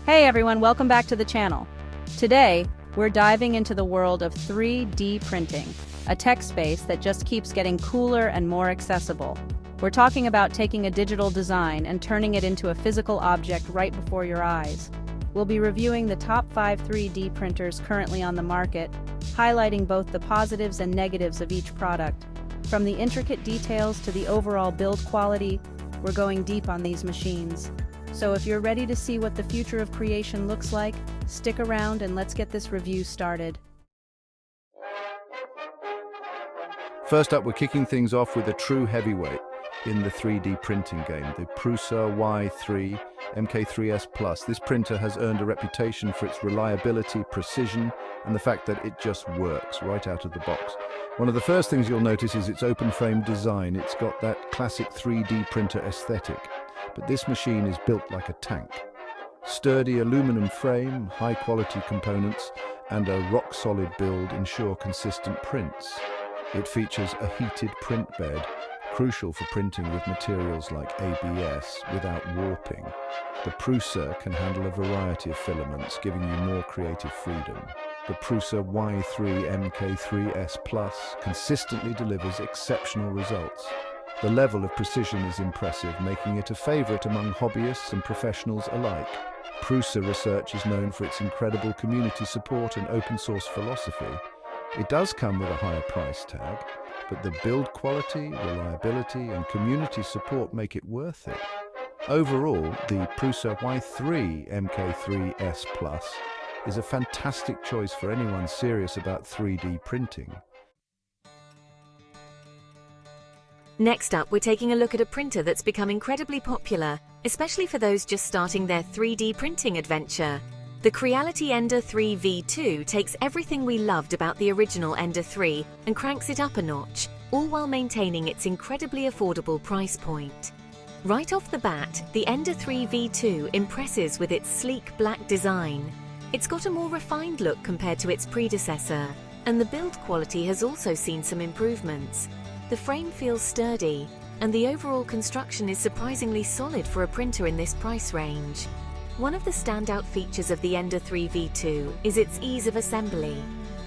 Hey everyone, welcome back to the channel. Today, we're diving into the world of 3D printing, a tech space that just keeps getting cooler and more accessible. We're talking about taking a digital design and turning it into a physical object right before your eyes. We'll be reviewing the top 5 3D printers currently on the market, highlighting both the positives and negatives of each product. From the intricate details to the overall build quality, we're going deep on these machines. So if you're ready to see what the future of creation looks like, stick around and let's get this review started. First up, we're kicking things off with a true heavyweight in the 3D printing game, the Prusa Y3 MK3S Plus. This printer has earned a reputation for its reliability, precision, and the fact that it just works right out of the box. One of the first things you'll notice is its open frame design. It's got that classic 3D printer aesthetic. But this machine is built like a tank. Sturdy aluminum frame, high-quality components, and a rock-solid build ensure consistent prints. It features a heated print bed, crucial for printing with materials like ABS without warping. The Prusa can handle a variety of filaments, giving you more creative freedom. The Prusa Y3 MK3S Plus consistently delivers exceptional results. The level of precision is impressive, making it a favorite among hobbyists and professionals alike. Prusa Research is known for its incredible community support and open source philosophy. It does come with a higher price tag, but the build quality, reliability, and community support make it worth it. Overall, the Prusa Y3 MK3S Plus is a fantastic choice for anyone serious about 3D printing. Next up, we're taking a look at a printer that's become incredibly popular, especially for those just starting their 3D printing adventure. The Creality Ender 3 V2 takes everything we loved about the original Ender 3 and cranks it up a notch, all while maintaining its incredibly affordable price point. Right off the bat, the Ender 3 V2 impresses with its sleek black design. It's got a more refined look compared to its predecessor, and the build quality has also seen some improvements. The frame feels sturdy, and the overall construction is surprisingly solid for a printer in this price range. One of the standout features of the Ender 3 V2 is its ease of assembly.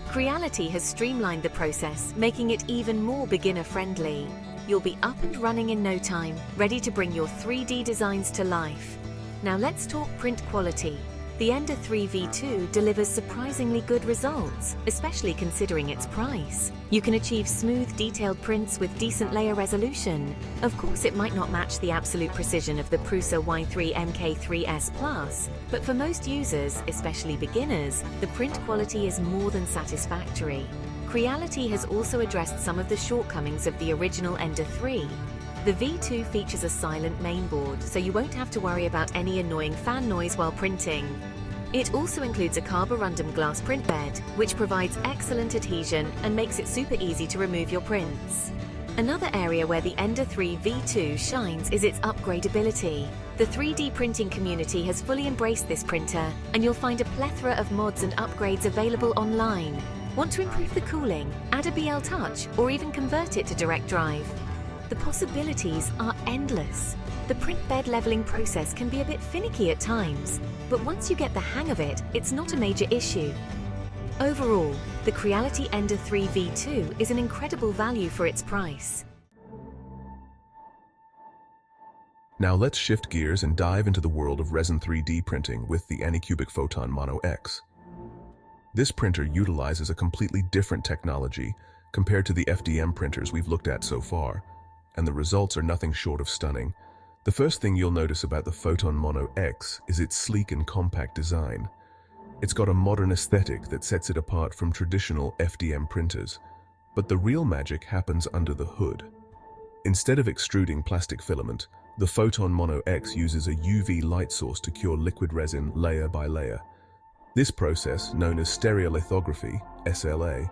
Creality has streamlined the process, making it even more beginner-friendly. You'll be up and running in no time, ready to bring your 3D designs to life. Now let's talk print quality. The Ender 3 V2 delivers surprisingly good results, especially considering its price. You can achieve smooth, detailed prints with decent layer resolution. Of course, it might not match the absolute precision of the Prusa Y3 MK3S Plus, but for most users, especially beginners, the print quality is more than satisfactory. Creality has also addressed some of the shortcomings of the original Ender 3. The V2 features a silent mainboard, so you won't have to worry about any annoying fan noise while printing. It also includes a carborundum glass print bed, which provides excellent adhesion and makes it super easy to remove your prints. Another area where the Ender 3 V2 shines is its upgradability. The 3D printing community has fully embraced this printer, and you'll find a plethora of mods and upgrades available online. Want to improve the cooling, add a BL Touch, or even convert it to direct drive? The possibilities are endless. The print bed leveling process can be a bit finicky at times, but once you get the hang of it, it's not a major issue. Overall, the Creality Ender 3 V2 is an incredible value for its price. Now let's shift gears and dive into the world of resin 3D printing with the Anycubic Photon Mono X. This printer utilizes a completely different technology compared to the FDM printers we've looked at so far, and the results are nothing short of stunning. The first thing you'll notice about the Photon Mono X is its sleek and compact design. It's got a modern aesthetic that sets it apart from traditional FDM printers, but the real magic happens under the hood. Instead of extruding plastic filament, the Photon Mono X uses a UV light source to cure liquid resin layer by layer. This process, known as stereolithography, SLA,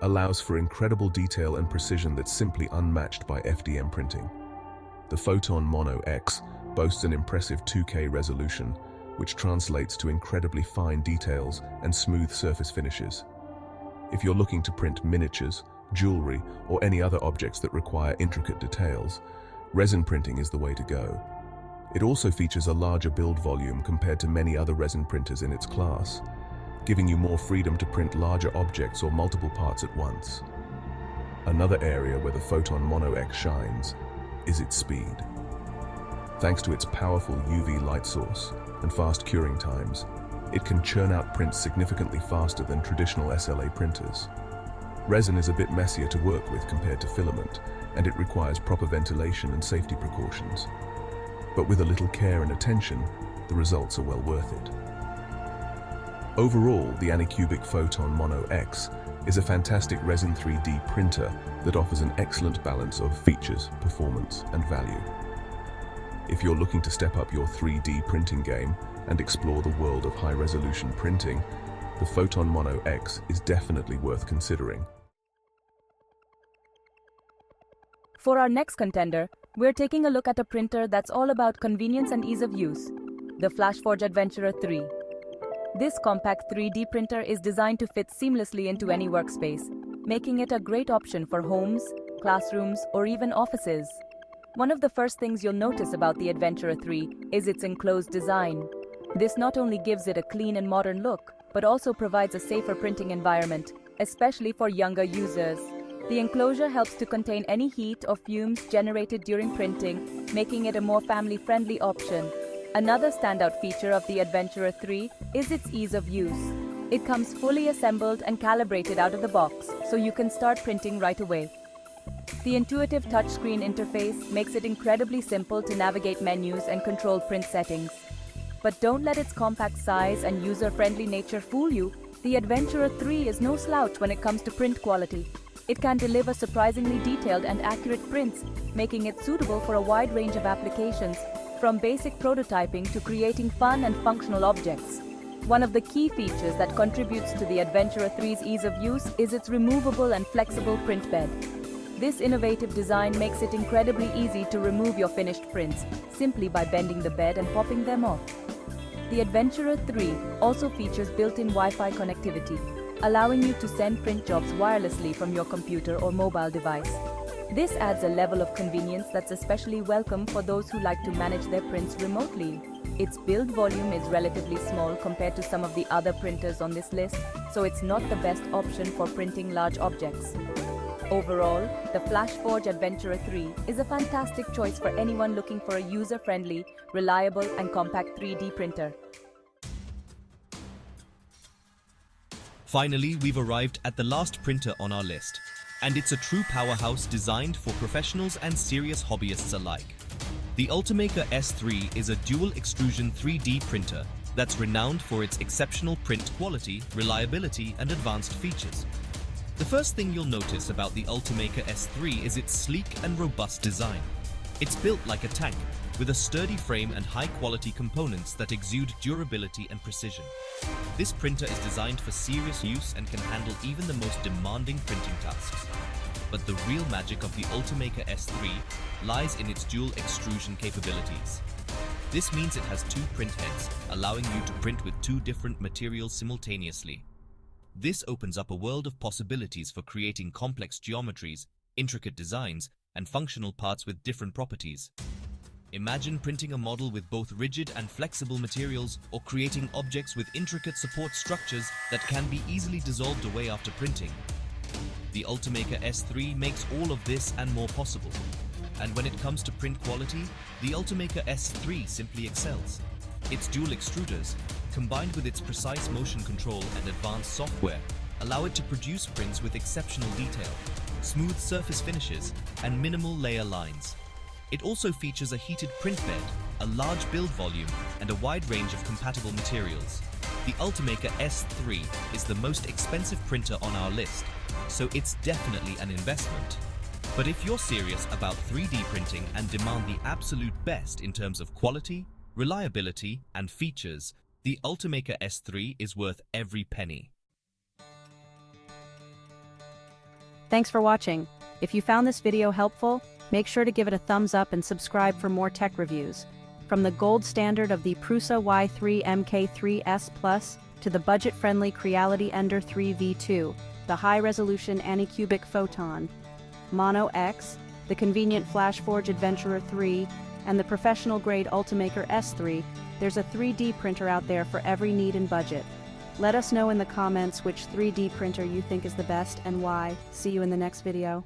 allows for incredible detail and precision that's simply unmatched by FDM printing. The Photon Mono X boasts an impressive 2K resolution, which translates to incredibly fine details and smooth surface finishes. If you're looking to print miniatures, jewelry, or any other objects that require intricate details, resin printing is the way to go. It also features a larger build volume compared to many other resin printers in its class, giving you more freedom to print larger objects or multiple parts at once. Another area where the Photon Mono X shines is its speed. Thanks to its powerful UV light source and fast curing times, it can churn out prints significantly faster than traditional SLA printers. Resin is a bit messier to work with compared to filament, and it requires proper ventilation and safety precautions. But with a little care and attention, the results are well worth it. Overall, the Anycubic Photon Mono X is a fantastic resin 3D printer that offers an excellent balance of features, performance, and value. If you're looking to step up your 3D printing game and explore the world of high-resolution printing, the Photon Mono X is definitely worth considering. For our next contender, we're taking a look at a printer that's all about convenience and ease of use, the FlashForge Adventurer 3. This compact 3D printer is designed to fit seamlessly into any workspace, making it a great option for homes, classrooms, or even offices. One of the first things you'll notice about the Adventurer 3 is its enclosed design. This not only gives it a clean and modern look, but also provides a safer printing environment, especially for younger users. The enclosure helps to contain any heat or fumes generated during printing, making it a more family-friendly option. Another standout feature of the Adventurer 3 is its ease of use. It comes fully assembled and calibrated out of the box, so you can start printing right away. The intuitive touchscreen interface makes it incredibly simple to navigate menus and control print settings. But don't let its compact size and user-friendly nature fool you. The Adventurer 3 is no slouch when it comes to print quality. It can deliver surprisingly detailed and accurate prints, making it suitable for a wide range of applications, from basic prototyping to creating fun and functional objects. One of the key features that contributes to the Adventurer 3's ease of use is its removable and flexible print bed. This innovative design makes it incredibly easy to remove your finished prints, simply by bending the bed and popping them off. The Adventurer 3 also features built-in Wi-Fi connectivity, allowing you to send print jobs wirelessly from your computer or mobile device. This adds a level of convenience that's especially welcome for those who like to manage their prints remotely. Its build volume is relatively small compared to some of the other printers on this list, so it's not the best option for printing large objects. Overall, the FlashForge Adventurer 3 is a fantastic choice for anyone looking for a user-friendly, reliable, and compact 3D printer. Finally, we've arrived at the last printer on our list, and it's a true powerhouse designed for professionals and serious hobbyists alike. The Ultimaker S3 is a dual extrusion 3D printer that's renowned for its exceptional print quality, reliability, and advanced features. The first thing you'll notice about the Ultimaker S3 is its sleek and robust design. It's built like a tank, with a sturdy frame and high-quality components that exude durability and precision. This printer is designed for serious use and can handle even the most demanding printing tasks. But the real magic of the Ultimaker S3 lies in its dual extrusion capabilities. This means it has two print heads, allowing you to print with two different materials simultaneously. This opens up a world of possibilities for creating complex geometries, intricate designs, and functional parts with different properties. Imagine printing a model with both rigid and flexible materials, or creating objects with intricate support structures that can be easily dissolved away after printing. The Ultimaker S3 makes all of this and more possible. And when it comes to print quality, the Ultimaker S3 simply excels. Its dual extruders, combined with its precise motion control and advanced software, allow it to produce prints with exceptional detail, smooth surface finishes, and minimal layer lines. It also features a heated print bed, a large build volume, and a wide range of compatible materials. The Ultimaker S3 is the most expensive printer on our list, so it's definitely an investment. But if you're serious about 3D printing and demand the absolute best in terms of quality, reliability, and features, the Ultimaker S3 is worth every penny. Thanks for watching. If you found this video helpful, make sure to give it a thumbs up and subscribe for more tech reviews. From the gold standard of the Prusa Y3 MK3S Plus to the budget-friendly Creality Ender 3 V2, the high-resolution Anycubic Photon Mono X, the convenient FlashForge Adventurer 3, and the professional-grade Ultimaker S3, there's a 3D printer out there for every need and budget. Let us know in the comments which 3D printer you think is the best and why. See you in the next video.